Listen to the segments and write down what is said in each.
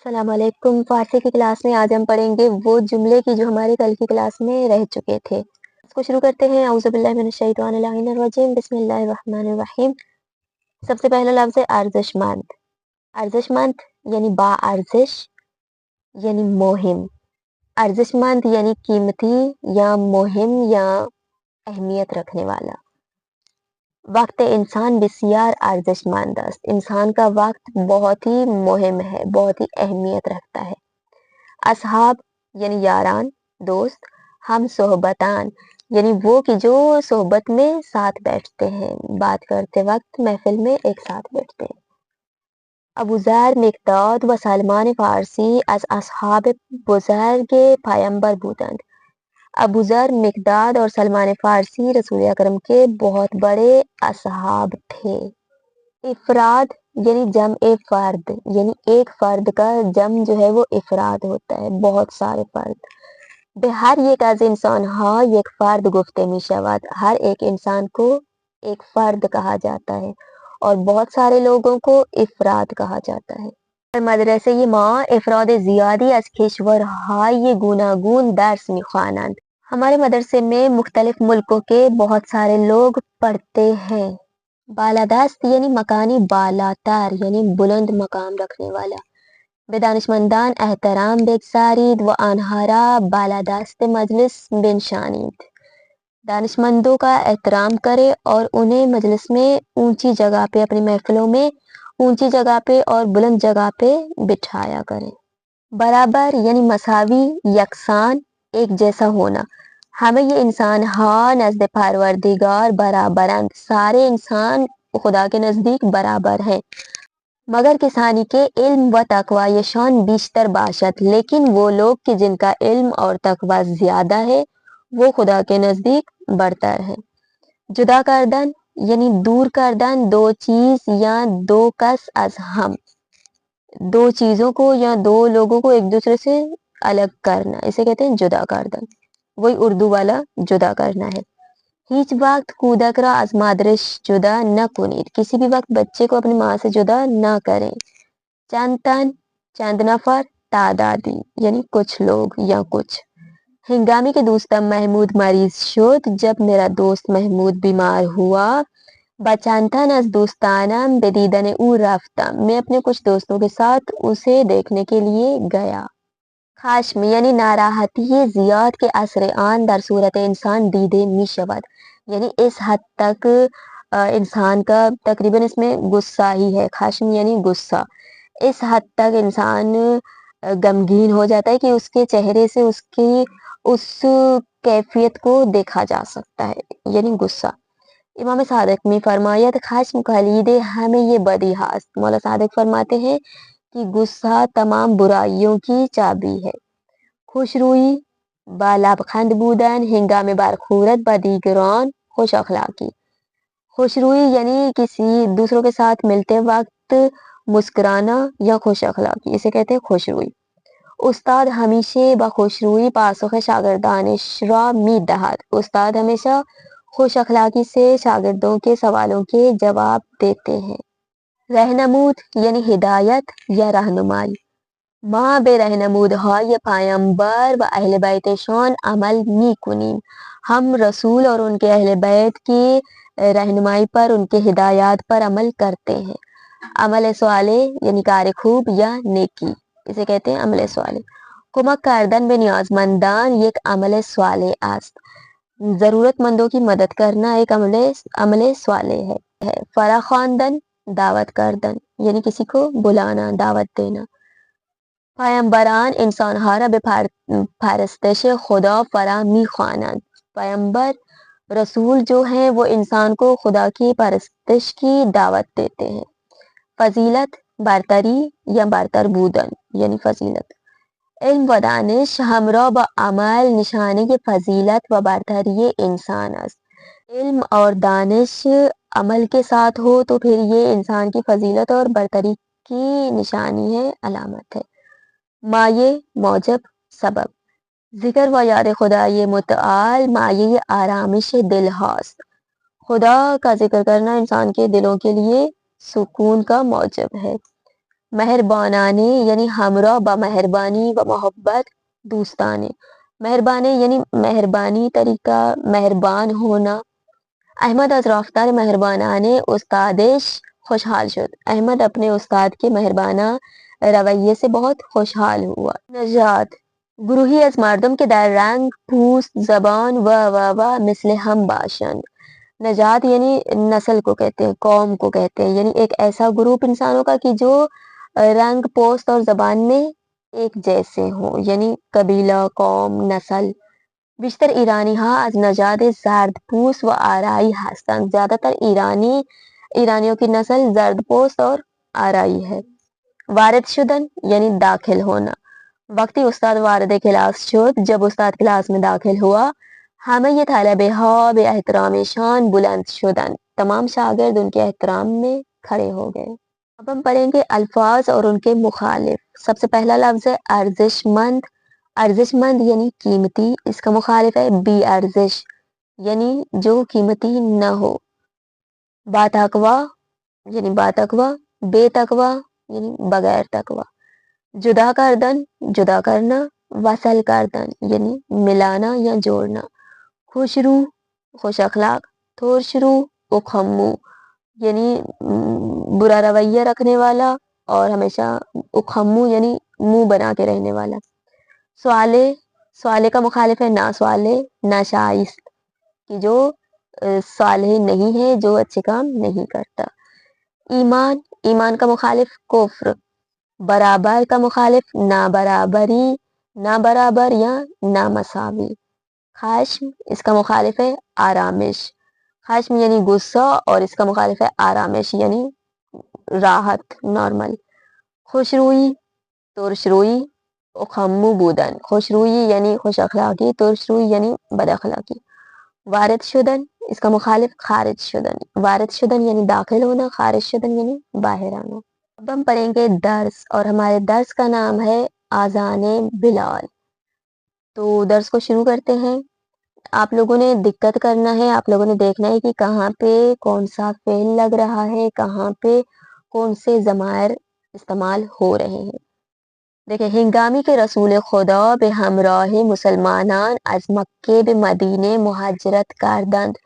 السلام علیکم۔ فارسی کی کلاس میں آج ہم پڑھیں گے وہ جملے کی جو ہمارے کل کی کلاس میں رہ چکے تھے۔ اس کو شروع کرتے ہیں۔ اعوذ باللہ من الشیطان الرجیم، بسم اللہ الرحمن الرحیم۔ سب سے پہلا لفظ ہے ارزش مند۔ ارزش مند یعنی با ارزش یعنی مہم۔ ارزش مند یعنی قیمتی یا مہم یا اہمیت رکھنے والا۔ وقت انسان بسیار ارزش مند است۔ انسان کا وقت بہت ہی مہم ہے، بہت ہی اہمیت رکھتا ہے۔ اصحاب یعنی یاران، دوست۔ ہم صحبتان یعنی وہ کہ جو صحبت میں ساتھ بیٹھتے ہیں، بات کرتے وقت محفل میں ایک ساتھ بیٹھتے ہیں۔ ابو ذر مقداد و سلمان فارسی از اصحاب بزرگ پیمبر بودند۔ ابو ذر مقداد اور سلمان فارسی رسول اکرم کے بہت بڑے اصحاب تھے۔ افراد یعنی جمع فرد، یعنی ایک فرد کا جمع جو ہے وہ افراد ہوتا ہے، بہت سارے فرد۔ بے ہر یک از انسان ہا یک فرد گفته می شود۔ ہر ایک انسان کو ایک فرد کہا جاتا ہے اور بہت سارے لوگوں کو افراد کہا جاتا ہے۔ مدرسه ما افراد زیادی از کشورهای گوناگون درس میخوانند۔ ہمارے مدرسے میں مختلف ملکوں کے بہت سارے لوگ پڑھتے ہیں۔ بالادست یعنی مکانی، بالاتر یعنی بلند مقام رکھنے والا۔ به دانشمندان احترام بگذارید و آنها را بالادست مجلس بنشانید۔ دانشمندوں کا احترام کرے اور انہیں مجلس میں اونچی جگہ پہ، اپنی محفلوں میں اونچی جگہ پہ اور بلند جگہ پہ بٹھایا کرے۔ برابر یعنی مساوی، یکساں، ایک جیسا ہونا۔ ہمیں یہ انسان ہاں نزد پروردگار برابرند۔ سارے انسان خدا کے نزدیک برابر ہیں، مگر کسانی کے علم و تقویشان بیشتر باشد، لیکن وہ لوگ کہ جن کا علم اور تقوی زیادہ ہے وہ خدا کے نزدیک برتر ہے۔ جدا کردن یعنی دور کردن دو چیز یا دو کس از ہم، دو چیزوں کو یا دو لوگوں کو ایک دوسرے سے الگ کرنا، اسے کہتے ہیں جدا کردن۔ وہی اردو والا جدا کرنا ہے۔ ہیچ وقت کودک را از مادرش جدا نہ کنید، کسی بھی وقت بچے کو اپنی ماں سے جدا نہ کریں۔ چند تن، چند نفر، تعدادی یعنی کچھ لوگ یا کچھ۔ ہنگامی کے دوستم محمود مریض شد، جب میرا دوست محمود بیمار ہوا، با چند تن از دوستانم به دیدن او رفتم، میں اپنے کچھ دوستوں کے ساتھ اسے دیکھنے کے لیے گیا۔ خشم یعنی ناراحتی زیاد کے اثر آن در صورت انسان دیده می شود، یعنی اس حد تک انسان کا تقریباً اس میں غصہ ہی ہے۔ خشم یعنی غصہ، اس حد تک انسان غمگین ہو جاتا ہے کہ اس کے چہرے سے اس کیفیت کو دیکھا جا سکتا ہے، یعنی غصہ۔ امام صادق میں فرمایت خشم کلید ہمیں یہ بدی ہاست۔ مولا صادق فرماتے ہیں کہ غصہ تمام برائیوں کی چابی ہے۔ خوش روئی با لبخند بودن ہنگام برخورت با دیگران، خوش اخلاقی۔ خوش روئی یعنی کسی دوسروں کے ساتھ ملتے وقت مسکرانا یا خوش اخلاقی، اسے کہتے ہیں خوش روئی۔ استاد ہمیشہ با خوش روئی پاسخ شاگردانش را می دهد۔ استاد ہمیشہ خوش اخلاقی سے شاگردوں کے سوالوں کے جواب دیتے ہیں۔ رہنمود یعنی ہدایت یا رہنمائی۔ ما به رهنمودهای پیامبر و اہل بیتشان عمل می کنیم، ہم رسول اور ان کے اہل بیت کی رہنمائی پر، ان کے ہدایات پر عمل کرتے ہیں۔ عمل صالح یعنی کار خوب یا نیکی، اسے کہتے ہیں عمل صالح۔ کمک کردن به نیازمندان یک عمل صالح است، ضرورت مندوں کی مدد کرنا ایک عمل صالح ہے۔ فرا خواندن دعوت کردن یعنی کسی کو بلانا، دعوت دینا۔ پیامبران انسان ها را به پرستش خدا فرا می خوانند۔ پیامبر رسول جو ہیں وہ انسان کو خدا کی پرستش کی دعوت دیتے ہیں۔ فضیلت برتری یا برتر بودن یعنی فضیلت۔ علم و دانش همراه با عمل نشانه فضیلت و برتری انسان است۔ علم اور دانش عمل کے ساتھ ہو تو پھر یہ انسان کی فضیلت اور برتری کی نشانی ہے، علامت ہے۔ مایه موجب، سبب۔ ذکر و یاد خدای متعال مایه آرامش دل هاست۔ خدا کا ذکر کرنا انسان کے دلوں کے لیے سکون کا موجب ہے۔ مہربانانے یعنی ہمراہ با مہربانی و محبت دوستانے. مہربانے یعنی مہربانی طریقہ مہربان ہونا. احمد از رفتار مہربانانه استادش خوشحال شد. احمد اپنے استاد کے مہربانہ رویے سے بہت خوشحال ہوا. نجات گروہی از مردم کے در رنگ پوست زبان و مثل ہم باشند. نجات یعنی نسل کو کہتے ہیں، قوم کو کہتے ہیں، یعنی ایک ایسا گروپ انسانوں کا کہ جو رنگ پوست اور زبان میں ایک جیسے ہوں، یعنی قبیلہ، قوم، نسل. بیشتر ایرانی ہاں از نژاد زرد پوست و آرائی هستند. زیادہ تر ایرانیوں کی نسل زرد پوست اور آرائی ہے. وارد شدن یعنی داخل ہونا. وقتی استاد وارد کلاس شد، جب استاد کلاس میں داخل ہوا، همه طلبه ها به احترام شان بلند شدن. تمام شاگرد ان کے احترام میں کھڑے ہو گئے. اب ہم پڑھیں گے الفاظ اور ان کے مخالف. سب سے پہلا لفظ ہے ارزش مند. ارزش مند یعنی قیمتی. اس کا مخالف ہے بی ارزش یعنی جو قیمتی نہ ہو. با تقوی یعنی با تقوی. بے تقوی یعنی بغیر تقوی. جدا کردن جدا کرنا. وصل کردن یعنی ملانا یا جوڑنا. خوش رو خوش اخلاق. ترش رو اخمو یعنی برا رویہ رکھنے والا اور ہمیشہ اخمو یعنی منہ بنا کے رہنے والا. سوالے سوالے کا مخالف ہے نا سوالے نا شائست کہ جو صالح نہیں ہے، جو اچھے کام نہیں کرتا. ایمان ایمان کا مخالف کفر. برابر کا مخالف نا برابری نا برابر یا نا مساوی. خشم اس کا مخالف ہے آرامش. خشم یعنی غصہ اور اس کا مخالف ہے آرامش یعنی راحت نارمل. خوش روئی ترش روئی اخمو بودن. خوش روئی یعنی خوش اخلاقی، ترش روئی یعنی بد اخلاقی. وارد شدن اس کا مخالف خارج شدن. وارد شدن یعنی داخل ہونا، خارج شدن یعنی باہر آنا. اب ہم پڑھیں گے درس اور ہمارے درس کا نام ہے آذان بلال. تو درس کو شروع کرتے ہیں. آپ لوگوں نے دقت کرنا ہے، آپ لوگوں نے دیکھنا ہے کہ کہاں پہ کون سا فعل لگ رہا ہے، کہاں پہ کون سے ضمائر استعمال ہو رہے ہیں. دیکھیں ہنگامی کے رسول خدا به همراه مسلمانان از مکے به مدینے مہاجرت کردند.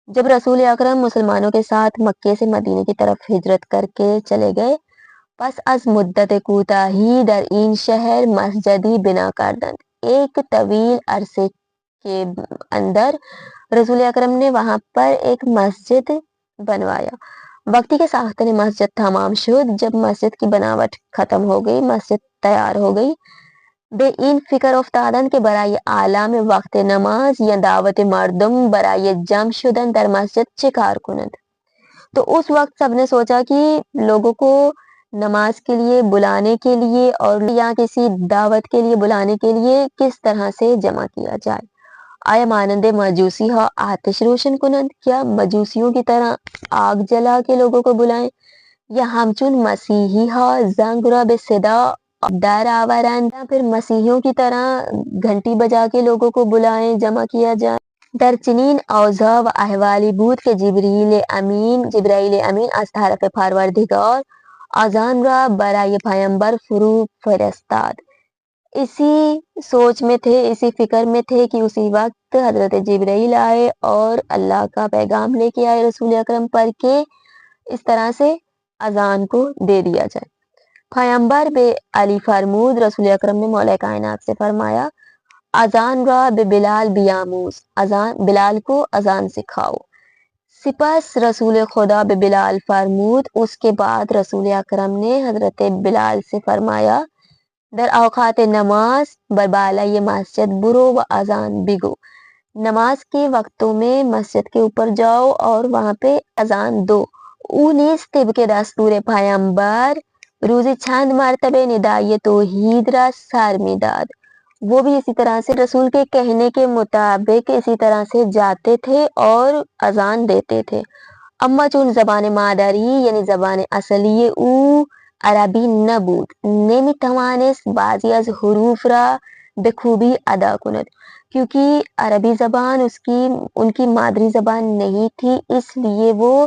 جب رسول اکرم مسلمانوں کے ساتھ مکے سے مدینے کی طرف ہجرت کر کے چلے گئے، پس از مدت کوتاہی در این شہر مسجدی بنا کردند. ایک طویل عرصے کے اندر رسول اکرم نے وہاں پر ایک مسجد بنوایا. وقتی کے ساختن مسجد تمام شد. جب مسجد کی بناوٹ ختم ہو گئی، مسجد تیار ہو گئی، به این فکر افتادن که برای اعلام وقت نماز یا دعوت مردم برای جمع شدن در مسجد چه کار کنند. تو اس وقت سب نے سوچا کہ لوگوں کو نماز کے لیے بلانے کے لیے اور یا کسی دعوت کے لیے بلانے کے لیے کس طرح سے جمع کیا جائے. آیا مانند مجوسی ہا آتش روشن کنند، کیا مجوسیوں کی طرح آگ جلا کے لوگوں کو بلائیں، یا ہمچون مسیحی ہا زنگ را به صدا در آورند، یا پھر مسیحیوں کی طرح گھنٹی بجا کے لوگوں کو بلائیں، جمع کیا جائے. در چنین اوضاع و احوالی بود که جبرائیل امین از طرف پروردگار اذان را برای پیامبر فرو فرستاد. اسی سوچ میں تھے، اسی فکر میں تھے کہ اسی وقت حضرت جبرائیل آئے اور اللہ کا پیغام لے کے آئے رسول اکرم پر کہ اس طرح سے اذان کو دے دیا جائے. پیامبر بے علی فرمود، رسول اکرم نے مولا کائنات سے فرمایا اذان را بے بلال بیاموز، بلال کو اذان سکھاؤ. سپس رسول خدا بے بلال فرمود. اس کے بعد رسول اکرم نے حضرت بلال سے فرمایا در اوقات نماز بر بالای مسجد برو و اذان بگو. نماز کے وقتوں میں مسجد کے اوپر جاؤ اور وہاں پہ اذان دو. او نیز طبق دستور پیامبر روزی چند مرتبه ندای توحید را سر میداد. وہ بھی اسی طرح سے رسول کے کہنے کے مطابق اسی طرح سے جاتے تھے اور اذان دیتے تھے. اما چون زبان مادری یعنی زبان اصلی او عربی نبود، نمیتوانست بعضی از حروف را به خوبی ادا کند. کیونکہ عربی زبان ان کی مادری زبان نہیں تھی، اس لیے وہ